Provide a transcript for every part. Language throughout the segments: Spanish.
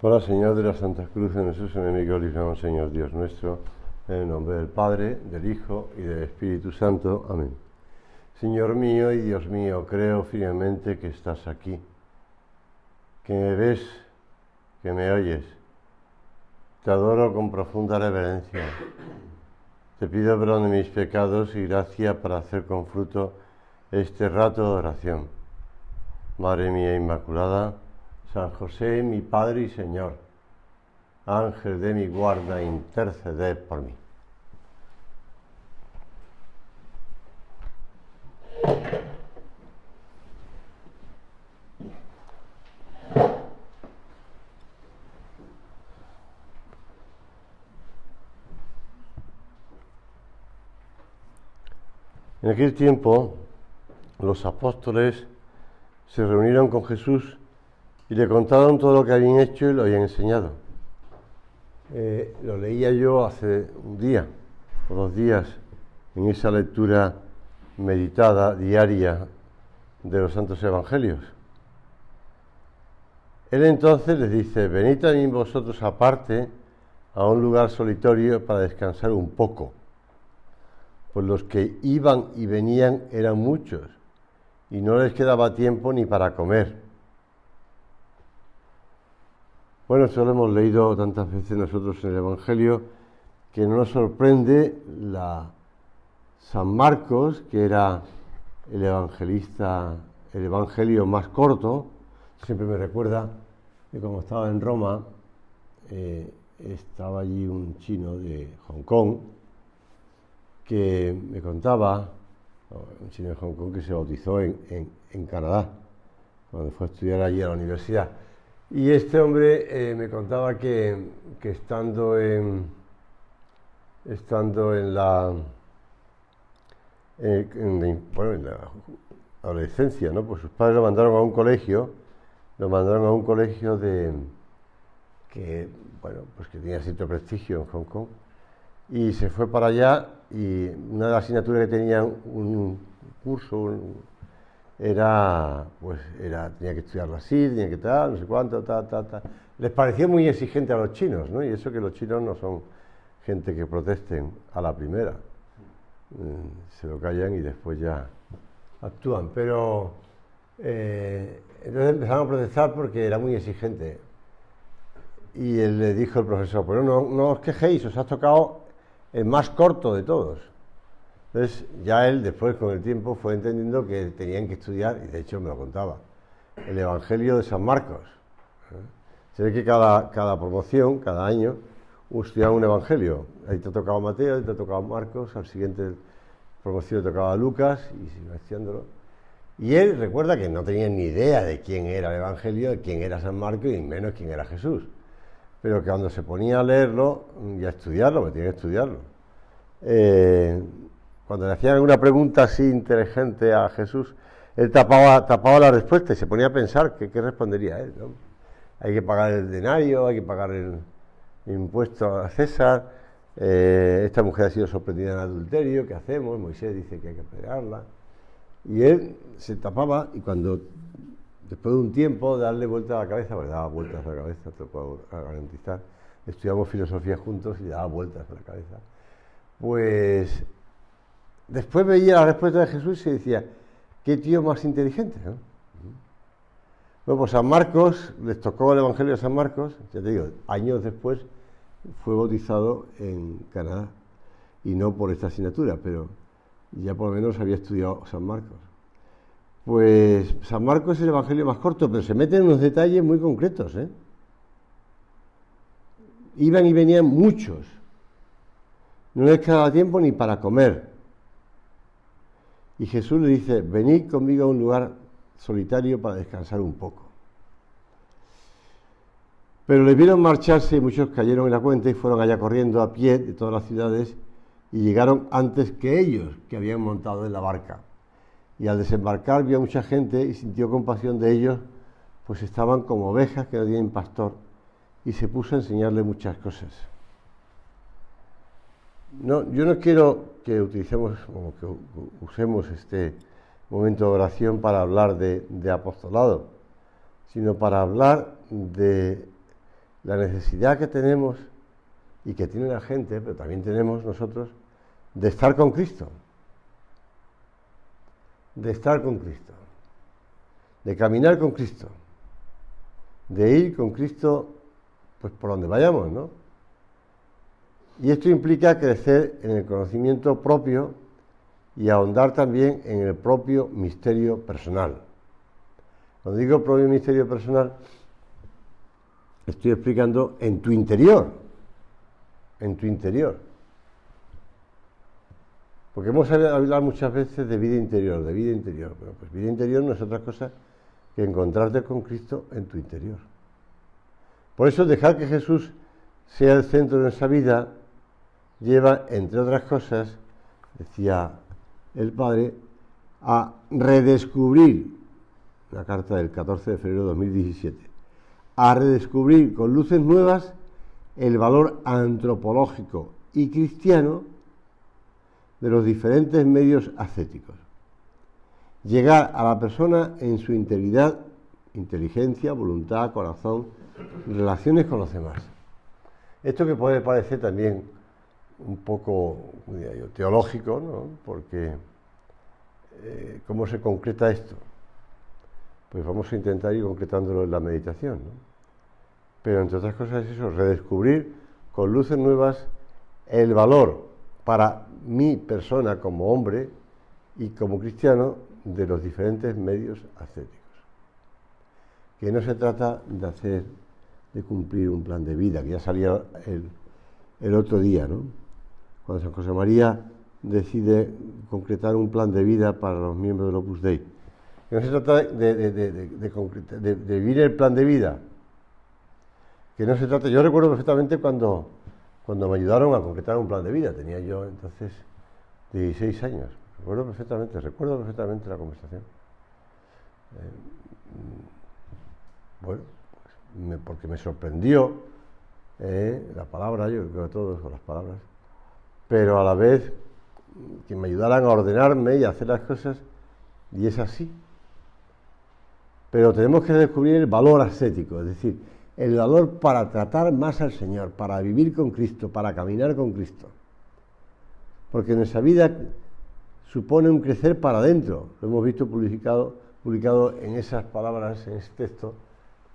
Ahora, Señor de la Santa Cruz, de nuestros enemigos, líbranos, Señor Dios nuestro, en el nombre del Padre, del Hijo y del Espíritu Santo. Amén. Señor mío y Dios mío, creo firmemente que estás aquí, que me ves, que me oyes. Te adoro con profunda reverencia. Te pido perdón de mis pecados y gracia para hacer con fruto este rato de oración. Madre mía Inmaculada, San José, mi Padre y Señor, Ángel de mi guarda, interceded por mí. En aquel tiempo, los apóstoles se reunieron con Jesús y le contaron todo lo que habían hecho y lo habían enseñado. Lo leía yo hace un día o 2 días en esa lectura meditada diaria de los Santos Evangelios. Él entonces les dice: venid también vosotros aparte a un lugar solitario para descansar un poco, pues los que iban y venían eran muchos y no les quedaba tiempo ni para comer. Bueno, esto lo hemos leído tantas veces nosotros en el Evangelio que no nos sorprende San Marcos, que era el evangelista, el evangelio más corto. Siempre me recuerda que cuando estaba en Roma, estaba allí un chino de Hong Kong que me contaba, un chino de Hong Kong que se bautizó en Canadá, cuando fue a estudiar allí a la universidad. Y este hombre me contaba que estando en la adolescencia, ¿no? Pues sus padres lo mandaron a un colegio, que tenía cierto prestigio en Hong Kong, y se fue para allá. Y una de las asignaturas que tenían un curso tenía que estudiarlo así, tenía que tal, no sé cuánto, tal. Les pareció muy exigente a los chinos, ¿no? Y eso que los chinos no son gente que protesten a la primera. Se lo callan y después ya actúan. Pero entonces empezaron a protestar porque era muy exigente. Y él le dijo al profesor: pero no os quejéis, os ha tocado el más corto de todos. Entonces ya él después, con el tiempo, fue entendiendo que tenían que estudiar, y de hecho me lo contaba, el Evangelio de San Marcos. Se ve que cada promoción, cada año, estudiaba un Evangelio. Ahí te ha tocado Mateo, ahí te ha tocado Marcos, al siguiente promoción le tocaba Lucas, y sigue haciéndolo. Y él recuerda que no tenía ni idea de quién era el Evangelio, de quién era San Marcos, y menos quién era Jesús. Pero que cuando se ponía a leerlo y a estudiarlo, porque tenía que estudiarlo, cuando le hacían alguna pregunta así inteligente a Jesús, él tapaba la respuesta y se ponía a pensar qué respondería él, ¿no? Hay que pagar el denario, hay que pagar el impuesto a César, esta mujer ha sido sorprendida en adulterio, ¿qué hacemos? Moisés dice que hay que pegarla. Y él se tapaba, y cuando después de un tiempo darle vuelta a la cabeza, porque daba vueltas a la cabeza, te lo puedo garantizar, estudiamos filosofía juntos y daba vueltas a la cabeza, pues después veía la respuesta de Jesús y decía: qué tío más inteligente, ¿no? Bueno, pues San Marcos, les tocó el Evangelio de San Marcos, ya te digo, años después fue bautizado en Canadá, y no por esta asignatura, pero ya por lo menos había estudiado San Marcos. Pues San Marcos es el Evangelio más corto, pero se mete en unos detalles muy concretos, ¿eh? Iban y venían muchos, no les quedaba tiempo ni para comer. Y Jesús le dice: venid conmigo a un lugar solitario para descansar un poco. Pero le vieron marcharse y muchos cayeron en la cuenta y fueron allá corriendo a pie de todas las ciudades y llegaron antes que ellos, que habían montado en la barca. Y al desembarcar vio a mucha gente y sintió compasión de ellos, pues estaban como ovejas que no tienen pastor, y se puso a enseñarle muchas cosas. No, yo no quiero que usemos este momento de oración para hablar de apostolado, sino para hablar de la necesidad que tenemos y que tiene la gente, pero también tenemos nosotros, de estar con Cristo. De estar con Cristo. De caminar con Cristo. De ir con Cristo, pues por donde vayamos, ¿no? Y esto implica crecer en el conocimiento propio y ahondar también en el propio misterio personal. Cuando digo propio misterio personal, estoy explicando en tu interior. En tu interior. Porque hemos hablado muchas veces de vida interior, de vida interior. Bueno, pues vida interior no es otra cosa que encontrarte con Cristo en tu interior. Por eso dejar que Jesús sea el centro de nuestra vida lleva, entre otras cosas, decía el Padre, a redescubrir, la carta del 14 de febrero de 2017, a redescubrir con luces nuevas el valor antropológico y cristiano de los diferentes medios ascéticos. Llegar a la persona en su integridad, inteligencia, voluntad, corazón, relaciones con los demás. Esto que puede parecer también un poco, diría yo, teológico, ¿no? Porque ¿cómo se concreta esto? Pues vamos a intentar ir concretándolo en la meditación, ¿no? Pero entre otras cosas es eso, redescubrir con luces nuevas el valor para mi persona como hombre y como cristiano de los diferentes medios ascéticos. Que no se trata de cumplir un plan de vida, que ya salía el otro día, ¿no? Cuando San José María decide concretar un plan de vida para los miembros del Opus Dei. Que no se trata de vivir el plan de vida. Que no se trata, yo recuerdo perfectamente cuando me ayudaron a concretar un plan de vida, tenía yo entonces 16 años, recuerdo perfectamente la conversación. Bueno, porque me sorprendió la palabra, yo creo que todos con las palabras, pero a la vez que me ayudaran a ordenarme y a hacer las cosas, y es así. Pero tenemos que descubrir el valor ascético, es decir, el valor para tratar más al Señor, para vivir con Cristo, para caminar con Cristo. Porque nuestra vida supone un crecer para adentro. Lo hemos visto publicado en esas palabras, en ese texto,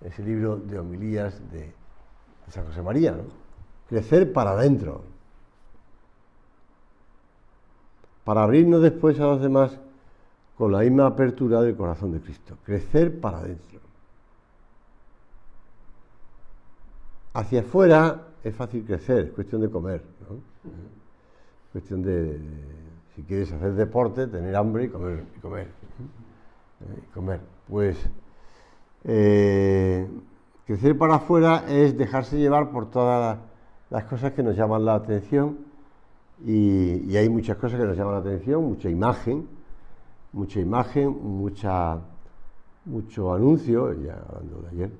en ese libro de homilías de San José María, ¿no? Crecer para adentro. Para abrirnos después a los demás con la misma apertura del corazón de Cristo. Crecer para adentro. Hacia afuera es fácil crecer, es cuestión de comer, ¿no? Es cuestión de si quieres hacer deporte, tener hambre y comer. Pues crecer para afuera es dejarse llevar por todas las cosas que nos llaman la atención y hay muchas cosas que nos llaman la atención, mucha imagen, mucho anuncio, ya hablando de ayer.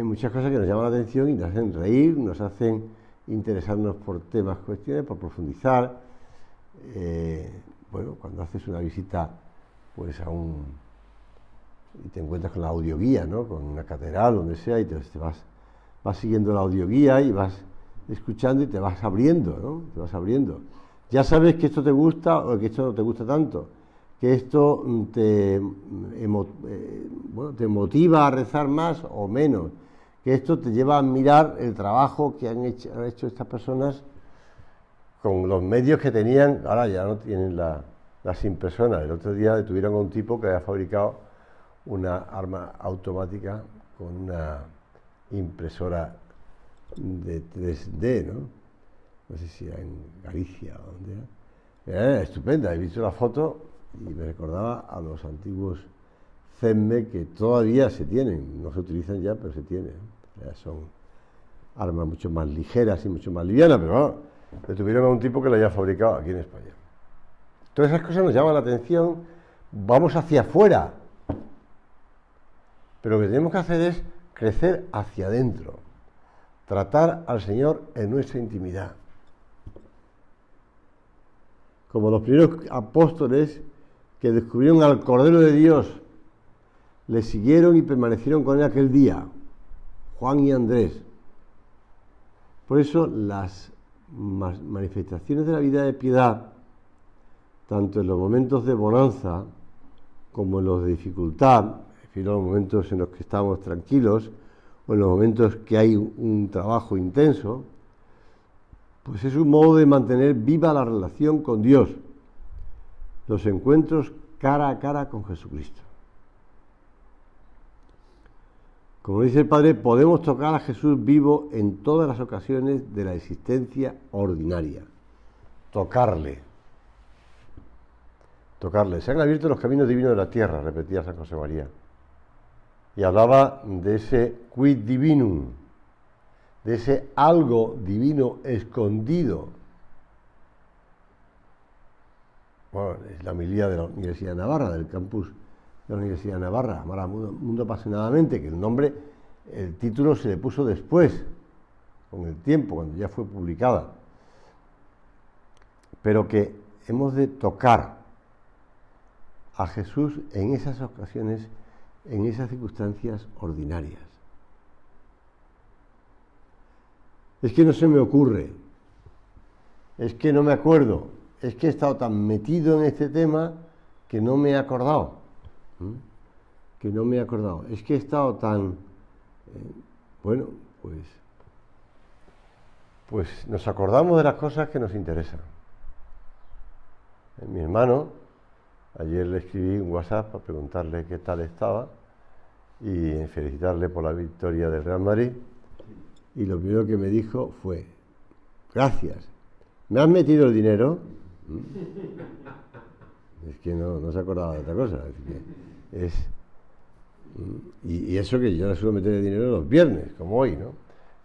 Muchas cosas que nos llaman la atención y nos hacen reír, nos hacen interesarnos por temas, cuestiones, por profundizar. Bueno, cuando haces una visita pues y te encuentras con la audioguía, ¿no? Con una catedral, donde sea, y te vas siguiendo la audioguía y vas escuchando y te vas abriendo, ¿no? Te vas abriendo. Ya sabes que esto te gusta o que esto no te gusta tanto, que esto te motiva a rezar más o menos, que esto te lleva a admirar el trabajo que han hecho estas personas con los medios que tenían. Ahora ya no tienen las impresoras. El otro día detuvieron a un tipo que había fabricado una arma automática con una impresora de 3D, ¿no? No sé si era en Galicia o donde era. Era estupenda, he visto la foto y me recordaba a los antiguos CEMME que todavía se tienen, no se utilizan ya, pero se tienen. Ya son armas mucho más ligeras y mucho más livianas, pero bueno, detuvieron a un tipo que lo había fabricado aquí en España. Todas esas cosas nos llaman la atención, vamos hacia afuera, pero lo que tenemos que hacer es crecer hacia adentro, tratar al Señor en nuestra intimidad. Como los primeros apóstoles que descubrieron al Cordero de Dios, le siguieron y permanecieron con él aquel día, Juan y Andrés, Por eso las manifestaciones de la vida de piedad, tanto en los momentos de bonanza como en los de dificultad, es decir, los momentos en los que estamos tranquilos o en los momentos que hay un trabajo intenso, pues es un modo de mantener viva la relación con Dios, los encuentros cara a cara con Jesucristo. Como dice el Padre, podemos tocar a Jesús vivo en todas las ocasiones de la existencia ordinaria. Tocarle. Se han abierto los caminos divinos de la tierra, repetía San José María. Y hablaba de ese quid divinum, de ese algo divino escondido. Bueno, es la homilía de la Universidad de Navarra, del campus de la Universidad de Navarra, Amar al mundo apasionadamente, que el nombre, el título se le puso después, con el tiempo, cuando ya fue publicada. Pero que hemos de tocar a Jesús en esas ocasiones, en esas circunstancias ordinarias. Es que no se me ocurre, es que no me acuerdo, es que he estado tan metido en este tema que no me he acordado. Es que he estado tan... bueno, pues nos acordamos de las cosas que nos interesan. Mi hermano, ayer le escribí un WhatsApp para preguntarle qué tal estaba y felicitarle por la victoria del Real Madrid, y lo primero que me dijo fue: gracias, ¿me has metido el dinero? Es que no se acordaba de otra cosa. Y eso que yo le suelo meter el dinero los viernes, como hoy, ¿no?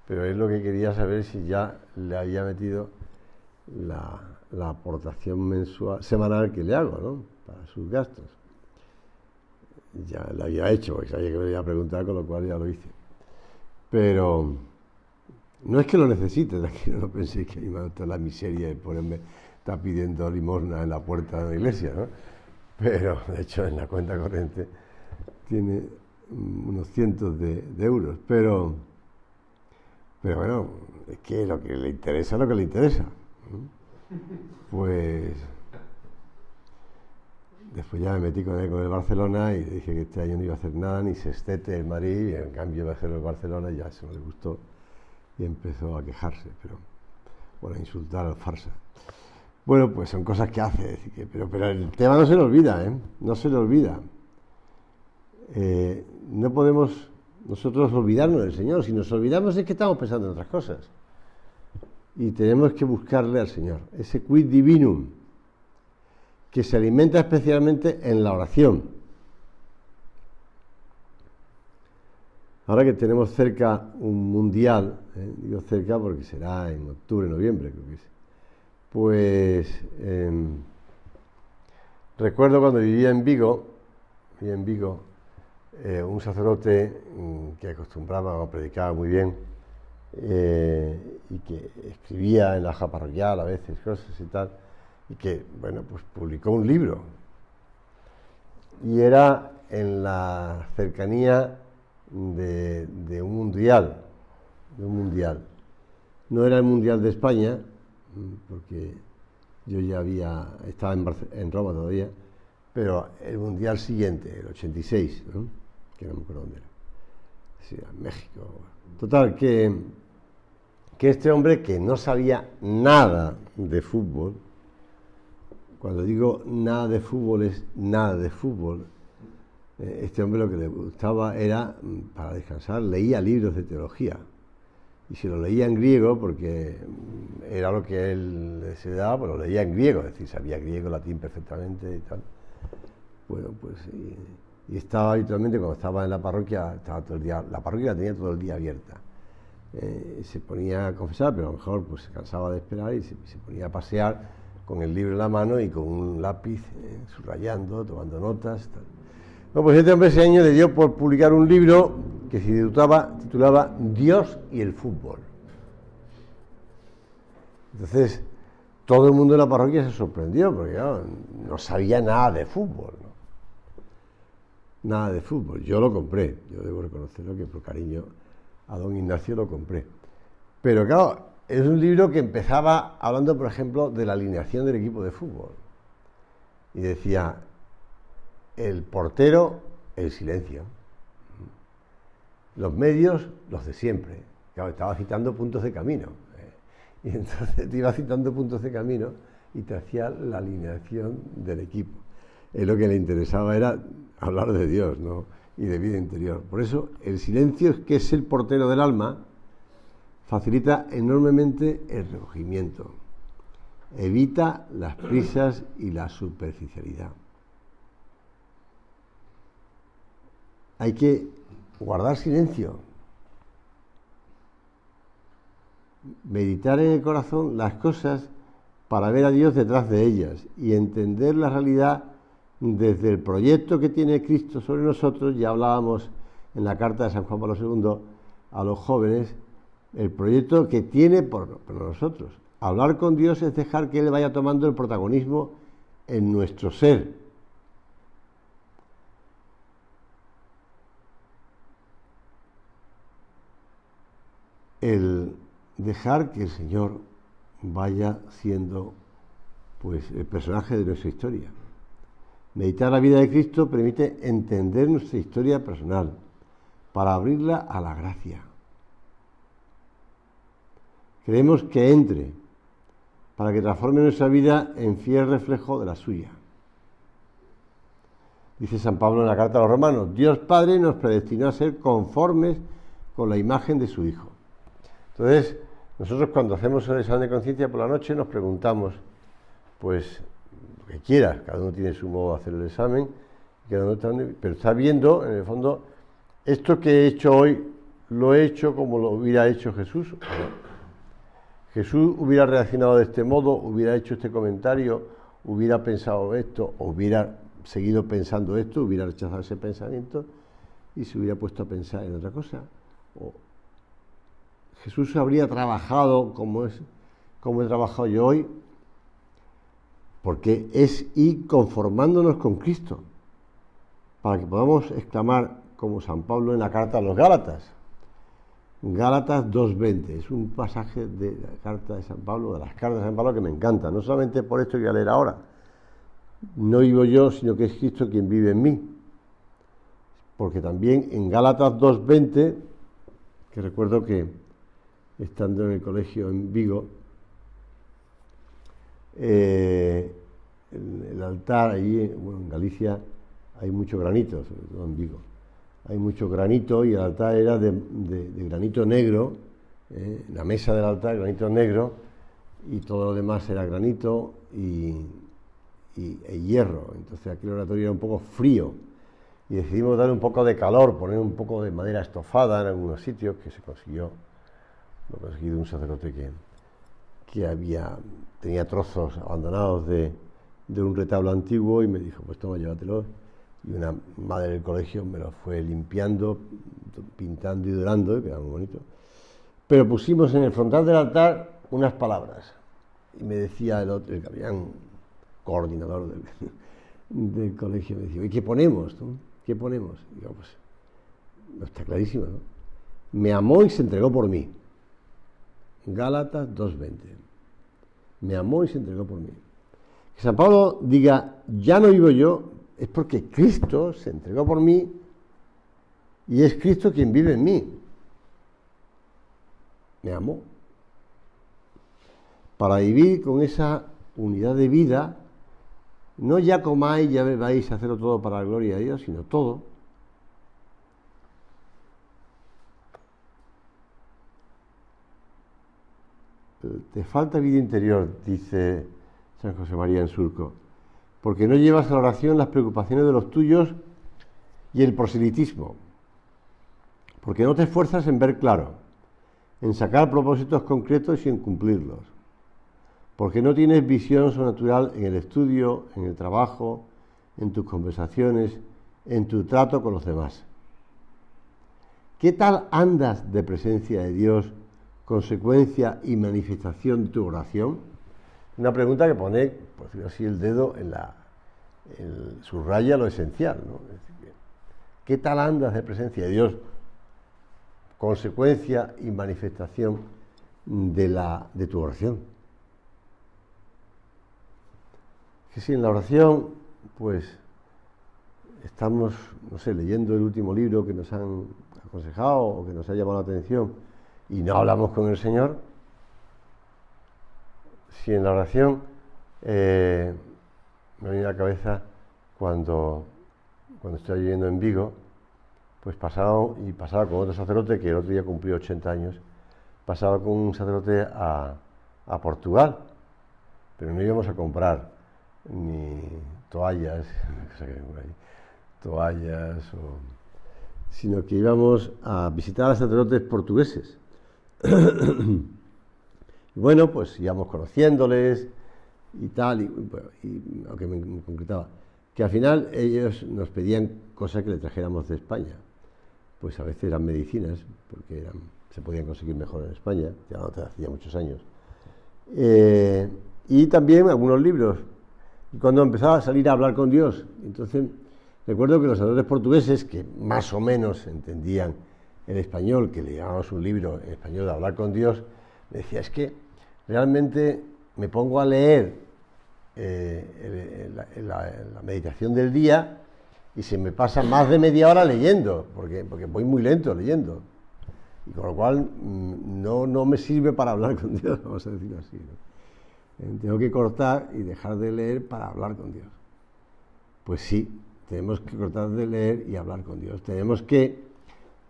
Pero es lo que quería saber, si ya le había metido la aportación semanal que le hago, ¿no?, para sus gastos. Ya la había hecho, porque sabía que me iba a preguntar, con lo cual ya lo hice. Pero no es que lo necesite, tranquilo, no penséis que a mí me gusta la miseria de ponerme, está pidiendo limosna en la puerta de la iglesia, ¿no? Pero, de hecho, en la cuenta corriente tiene unos cientos de euros. Pero bueno, es que lo que le interesa es lo que le interesa, ¿no? Pues después ya me metí con él, con el Barcelona, y le dije que este año no iba a hacer nada, ni sextete el Madrid, y en cambio iba a hacer el Barcelona, y ya eso no le gustó y empezó a quejarse, a insultar al farsa. Bueno, pues son cosas que hace, pero el tema no se le olvida, no se le olvida. No podemos nosotros olvidarnos del Señor. Si nos olvidamos es que estamos pensando en otras cosas, y tenemos que buscarle al Señor, ese quid divinum, que se alimenta especialmente en la oración. Ahora que tenemos cerca un mundial, digo cerca porque será en octubre, noviembre, creo que es, pues recuerdo cuando vivía en Vigo, un sacerdote que acostumbraba o predicaba muy bien, y que escribía en la hoja parroquial a veces cosas y tal, y que, bueno, pues publicó un libro, y era en la cercanía de un mundial, no era el Mundial de España, porque yo ya estaba en Roma todavía, pero el mundial siguiente, el 86, ¿no?, que no me acuerdo dónde era, sí, en México. Total, que este hombre, que no sabía nada de fútbol, cuando digo nada de fútbol es nada de fútbol, este hombre lo que le gustaba era, para descansar, leía libros de teología, y si lo leía en griego, porque era lo que él se daba, pues lo leía en griego, es decir, sabía griego, latín perfectamente y tal. Bueno, pues y estaba habitualmente, cuando estaba en la parroquia, estaba todo el día, la parroquia la tenía todo el día abierta. Se ponía a confesar, pero a lo mejor pues se cansaba de esperar y se ponía a pasear con el libro en la mano y con un lápiz, subrayando, tomando notas, tal. Bueno, pues este hombre ese año le dio por publicar un libro que se titulaba Dios y el fútbol. Entonces, todo el mundo de la parroquia se sorprendió, porque claro, no sabía nada de fútbol, ¿no? Nada de fútbol. Yo lo compré, yo debo reconocerlo, que por cariño a don Ignacio lo compré. Pero claro, es un libro que empezaba hablando, por ejemplo, de la alineación del equipo de fútbol. Y decía, el portero, el silencio. Los medios, los de siempre. Claro, estaba citando puntos de camino. Y entonces te iba citando puntos de camino y te hacía la alineación del equipo. Lo que le interesaba era hablar de Dios, ¿no? Y de vida interior. Por eso, el silencio, que es el portero del alma, facilita enormemente el recogimiento. Evita las prisas y la superficialidad. Hay que guardar silencio. Meditar en el corazón las cosas para ver a Dios detrás de ellas y entender la realidad desde el proyecto que tiene Cristo sobre nosotros. Ya hablábamos en la carta de San Juan Pablo II a los jóvenes, el proyecto que tiene por nosotros. Hablar con Dios es dejar que Él vaya tomando el protagonismo en nuestro ser. El dejar que el Señor vaya siendo, pues, el personaje de nuestra historia. Meditar la vida de Cristo permite entender nuestra historia personal para abrirla a la gracia. Queremos que entre para que transforme nuestra vida en fiel reflejo de la suya. Dice San Pablo en la carta a los Romanos, Dios Padre nos predestinó a ser conformes con la imagen de su Hijo. Entonces, nosotros cuando hacemos el examen de conciencia por la noche nos preguntamos, pues, lo que quieras, cada uno tiene su modo de hacer el examen, pero está viendo, en el fondo, esto que he hecho hoy, lo he hecho como lo hubiera hecho Jesús. Jesús hubiera reaccionado de este modo, hubiera hecho este comentario, hubiera pensado esto, o hubiera seguido pensando esto, hubiera rechazado ese pensamiento y se hubiera puesto a pensar en otra cosa. O Jesús habría trabajado como he trabajado yo hoy, porque es ir conformándonos con Cristo, para que podamos exclamar, como San Pablo en la carta a los Gálatas, Gálatas 2:20, es un pasaje de la carta de San Pablo, de las cartas de San Pablo que me encanta, no solamente por esto que voy a leer ahora, no vivo yo, sino que es Cristo quien vive en mí, porque también en Gálatas 2:20, que recuerdo que estando en el colegio en Vigo, el altar allí, bueno, en Galicia hay mucho granito, sobre todo en Vigo, hay mucho granito y el altar era de granito negro, la mesa del altar granito negro y todo lo demás era granito y hierro, entonces aquel oratorio era un poco frío y decidimos darle un poco de calor, poner un poco de madera estofada en algunos sitios, que se consiguió, lo conseguí de un sacerdote que tenía trozos abandonados de un retablo antiguo y me dijo, pues toma, llévatelo. Y una madre del colegio me lo fue limpiando, pintando y dorando, que era muy bonito. Pero pusimos en el frontal del altar unas palabras. Y me decía el capellán coordinador del colegio, me decía, ¿y qué ponemos, tú? ¿Qué ponemos? Y digo, pues, no está clarísimo, ¿no? Me amó y se entregó por mí. Gálatas 2:20. Me amó y se entregó por mí. Que San Pablo diga, ya no vivo yo, es porque Cristo se entregó por mí y es Cristo quien vive en mí. Me amó. Para vivir con esa unidad de vida, no ya comáis, ya bebáis, hacerlo todo para la gloria de Dios, sino todo. Te falta vida interior, dice San José María en Surco, porque no llevas a la oración las preocupaciones de los tuyos y el proselitismo, porque no te esfuerzas en ver claro, en sacar propósitos concretos y en cumplirlos, porque no tienes visión sobrenatural en el estudio, en el trabajo, en tus conversaciones, en tu trato con los demás. ¿Qué tal andas de presencia de Dios, consecuencia y manifestación de tu oración? Una pregunta que pone, por decirlo así, el dedo subraya lo esencial, ¿no? Es decir, ¿qué tal andas de presencia de Dios, consecuencia y manifestación de tu oración. Que si en la oración, pues, estamos, no sé, leyendo el último libro que nos han aconsejado o que nos ha llamado la atención y no hablamos con el Señor, si en la oración me viene a la cabeza cuando estoy viviendo en Vigo, pues pasaba con otro sacerdote que el otro día cumplió 80 años, pasaba con un sacerdote a Portugal, pero no íbamos a comprar ni toallas, sino que íbamos a visitar a sacerdotes portugueses. Bueno, pues íbamos conociéndoles y tal, y aunque me concretaba, que al final ellos nos pedían cosas que le trajéramos de España. Pues a veces eran medicinas, porque se podían conseguir mejor en España, ya hacía muchos años. Y también algunos libros. Y cuando empezaba a salir a hablar con Dios, entonces recuerdo que los sacerdotes portugueses, que más o menos entendían el español, que leíamos un libro en español de hablar con Dios, me decía, es que realmente me pongo a leer la meditación del día y se me pasa más de media hora leyendo, porque voy muy lento leyendo, y con lo cual no me sirve para hablar con Dios, vamos a decirlo así, ¿no? Tengo que cortar y dejar de leer para hablar con Dios. Pues sí, tenemos que cortar de leer y hablar con Dios. Tenemos que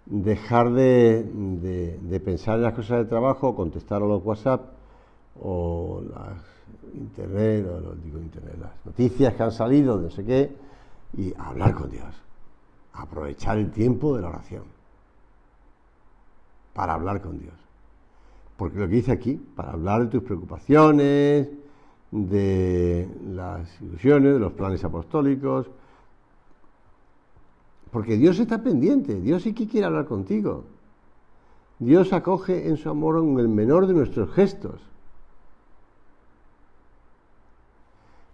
dejar de pensar en las cosas del trabajo, contestar a los WhatsApp o las las noticias que han salido, no sé qué, y hablar con Dios. Aprovechar el tiempo de la oración para hablar con Dios. Porque lo que dice aquí, para hablar de tus preocupaciones, de las ilusiones, de los planes apostólicos, porque Dios está pendiente, Dios sí que quiere hablar contigo. Dios acoge en su amor en el menor de nuestros gestos.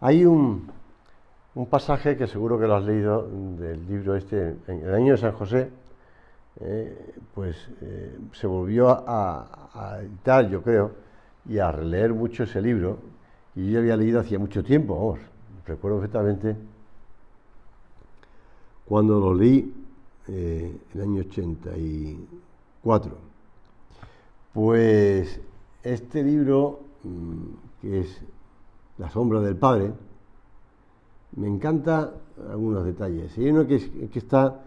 Hay un pasaje que seguro que lo has leído del libro este, en el año de San José, se volvió a editar, yo creo, y a releer mucho ese libro, y yo había leído hacía mucho tiempo, vamos, recuerdo perfectamente cuando lo leí en el año 84. Pues este libro, que es La sombra del Padre, me encanta algunos detalles. Hay uno que está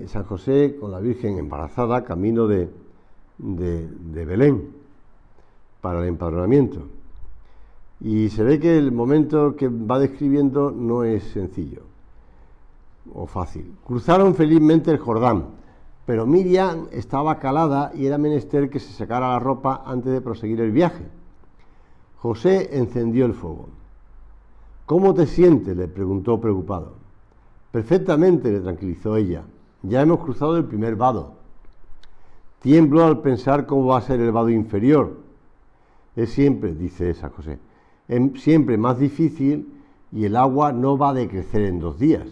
San José con la Virgen embarazada, camino de Belén para el empadronamiento. Y se ve que el momento que va describiendo no es sencillo o fácil. Cruzaron felizmente el Jordán, pero Miriam estaba calada y era menester que se sacara la ropa antes de proseguir el viaje. José encendió el fuego. ¿Cómo te sientes?, le preguntó preocupado. Perfectamente, le tranquilizó ella. Ya hemos cruzado el primer vado. Tiemblo al pensar cómo va a ser el vado inferior. Es siempre, dice San José, es siempre más difícil y el agua no va a decrecer en 2 días.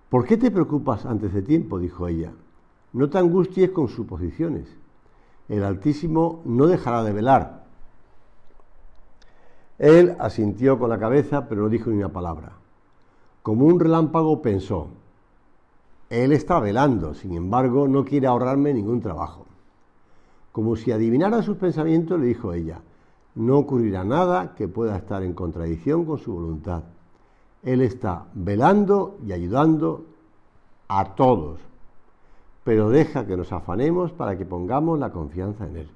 ¿Por qué te preocupas antes de tiempo?, dijo ella. No te angusties con suposiciones. El Altísimo no dejará de velar. Él asintió con la cabeza, pero no dijo ni una palabra. Como un relámpago pensó, Él está velando, sin embargo, no quiere ahorrarme ningún trabajo. Como si adivinara sus pensamientos, le dijo ella, no ocurrirá nada que pueda estar en contradicción con su voluntad. Él está velando y ayudando a todos, pero deja que nos afanemos para que pongamos la confianza en Él.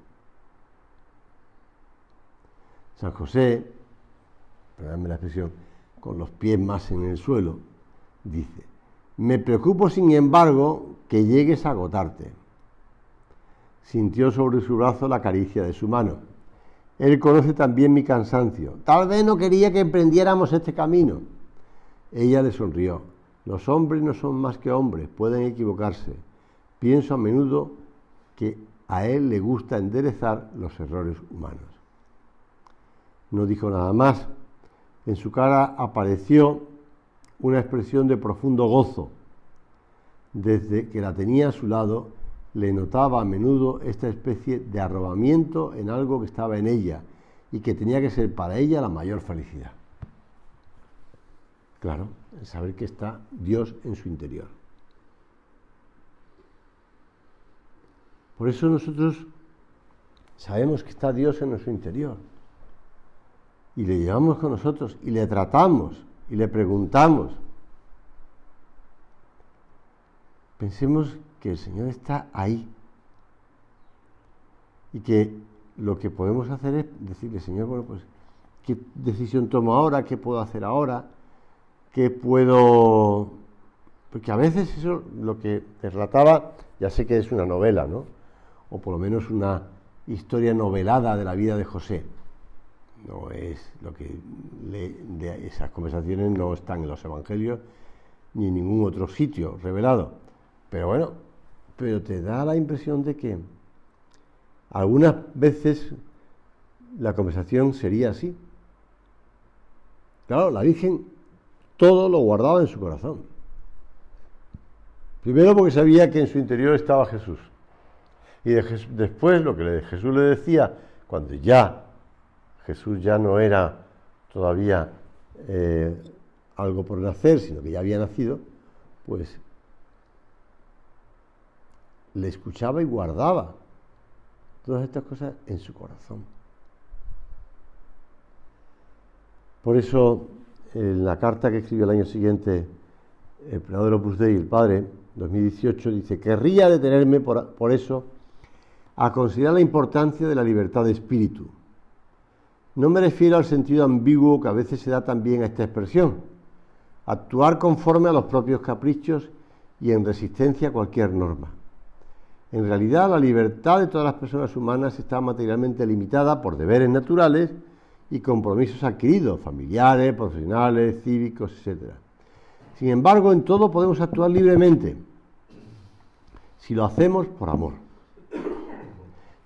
San José, perdóname la expresión, con los pies más en el suelo, dice, me preocupo sin embargo que llegues a agotarte. Sintió sobre su brazo la caricia de su mano. Él conoce también mi cansancio. Tal vez no quería que emprendiéramos este camino. Ella le sonrió. Los hombres no son más que hombres, pueden equivocarse. Pienso a menudo que a él le gusta enderezar los errores humanos. No dijo nada más. En su cara apareció una expresión de profundo gozo. Desde que la tenía a su lado, le notaba a menudo esta especie de arrobamiento en algo que estaba en ella y que tenía que ser para ella la mayor felicidad. Claro, el saber que está Dios en su interior. Por eso nosotros sabemos que está Dios en nuestro interior y le llevamos con nosotros y le tratamos y le preguntamos. Pensemos que el Señor está ahí y que lo que podemos hacer es decirle, Señor, bueno, pues, ¿qué decisión tomo ahora? ¿Qué puedo hacer ahora? ¿Qué puedo...? Porque a veces eso, lo que te relataba, ya sé que es una novela, ¿no? O por lo menos una historia novelada de la vida de José. No es lo que de esas conversaciones no están en los evangelios ni en ningún otro sitio revelado. Pero bueno, pero te da la impresión de que algunas veces la conversación sería así. Claro, la Virgen todo lo guardaba en su corazón. Primero porque sabía que en su interior estaba Jesús. Y después lo que Jesús le decía, cuando ya Jesús ya no era todavía algo por nacer, sino que ya había nacido, pues le escuchaba y guardaba todas estas cosas en su corazón. Por eso, en la carta que escribió el año siguiente el prelado del Opus Dei, el padre, 2018, dice: querría detenerme por eso a considerar la importancia de la libertad de espíritu. No me refiero al sentido ambiguo que a veces se da también a esta expresión, actuar conforme a los propios caprichos y en resistencia a cualquier norma. En realidad, la libertad de todas las personas humanas está materialmente limitada por deberes naturales y compromisos adquiridos, familiares, profesionales, cívicos, etc. Sin embargo, en todo podemos actuar libremente, si lo hacemos por amor.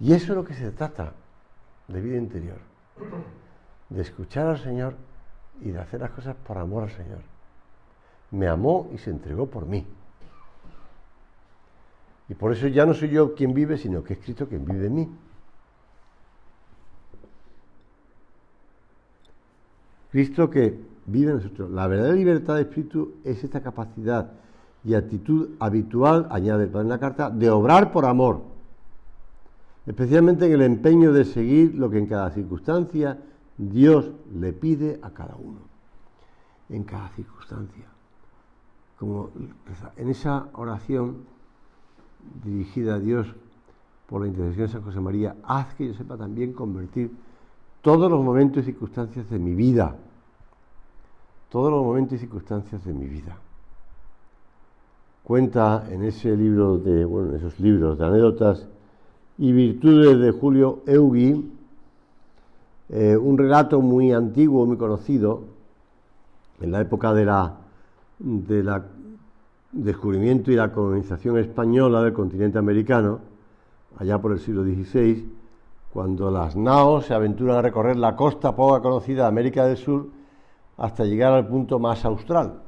Y eso es lo que se trata de vida interior, de escuchar al Señor y de hacer las cosas por amor al Señor. Me amó y se entregó por mí. Y por eso ya no soy yo quien vive, sino que es Cristo quien vive en mí. Cristo que vive en nosotros. La verdadera libertad de espíritu es esta capacidad y actitud habitual, añade el padre en la carta, de obrar por amor, especialmente en el empeño de seguir lo que en cada circunstancia Dios le pide a cada uno. En cada circunstancia. Como en esa oración dirigida a Dios por la intercesión de San José María, haz que yo sepa también convertir todos los momentos y circunstancias de mi vida. Todos los momentos y circunstancias de mi vida. Cuenta en ese libro en esos libros de anécdotas y virtudes de Julio Eugui, un relato muy antiguo, muy conocido, en la época de la descubrimiento y la colonización española del continente americano, allá por el siglo XVI, cuando las naos se aventuran a recorrer la costa poco conocida de América del Sur hasta llegar al punto más austral.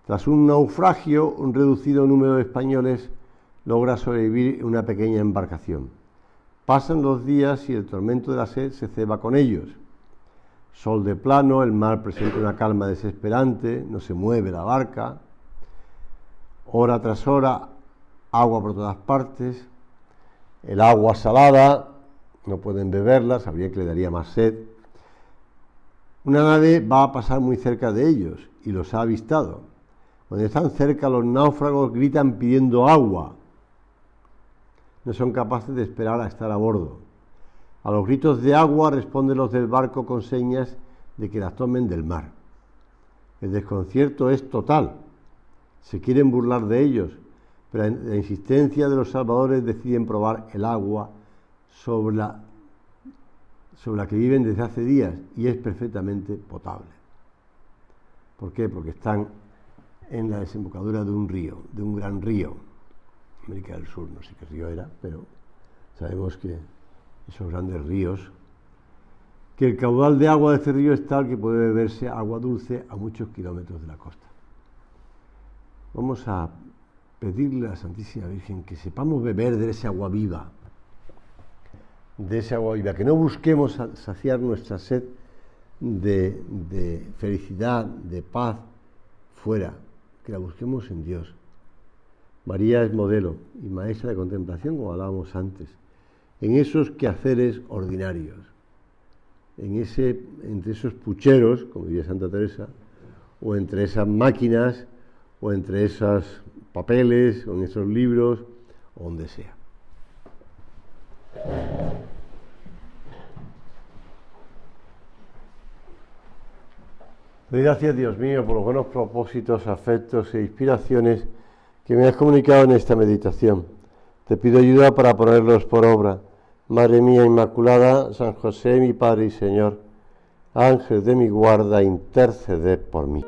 Tras un naufragio, un reducido número de españoles logra sobrevivir en una pequeña embarcación. Pasan los días y el tormento de la sed se ceba con ellos. Sol de plano, el mar presenta una calma desesperante, no se mueve la barca. Hora tras hora, agua por todas partes, el agua salada, no pueden beberla, sabría que le daría más sed. Una nave va a pasar muy cerca de ellos y los ha avistado. Cuando están cerca, los náufragos gritan pidiendo agua. No son capaces de esperar a estar a bordo. A los gritos de agua responden los del barco con señas de que las tomen del mar. El desconcierto es total. Se quieren burlar de ellos, pero la insistencia de los salvadores deciden probar el agua sobre la que viven desde hace días y es perfectamente potable. ¿Por qué? Porque están en la desembocadura de un río, de un gran río. América del Sur, no sé qué río era, pero sabemos que esos grandes ríos, que el caudal de agua de este río es tal que puede beberse agua dulce a muchos kilómetros de la costa. Vamos a pedirle a la Santísima Virgen que sepamos beber de ese agua viva, que no busquemos saciar nuestra sed de felicidad, de paz fuera, que la busquemos en Dios. María es modelo y maestra de contemplación, como hablábamos antes, en esos quehaceres ordinarios, entre esos pucheros, como diría Santa Teresa, o entre esas máquinas, o entre esos papeles, o en esos libros, o donde sea. Doy gracias, Dios mío, por los buenos propósitos, afectos e inspiraciones que me has comunicado en esta meditación. Te pido ayuda para ponerlos por obra. Madre mía Inmaculada, San José, mi Padre y Señor, Ángel de mi guarda, interceded por mí.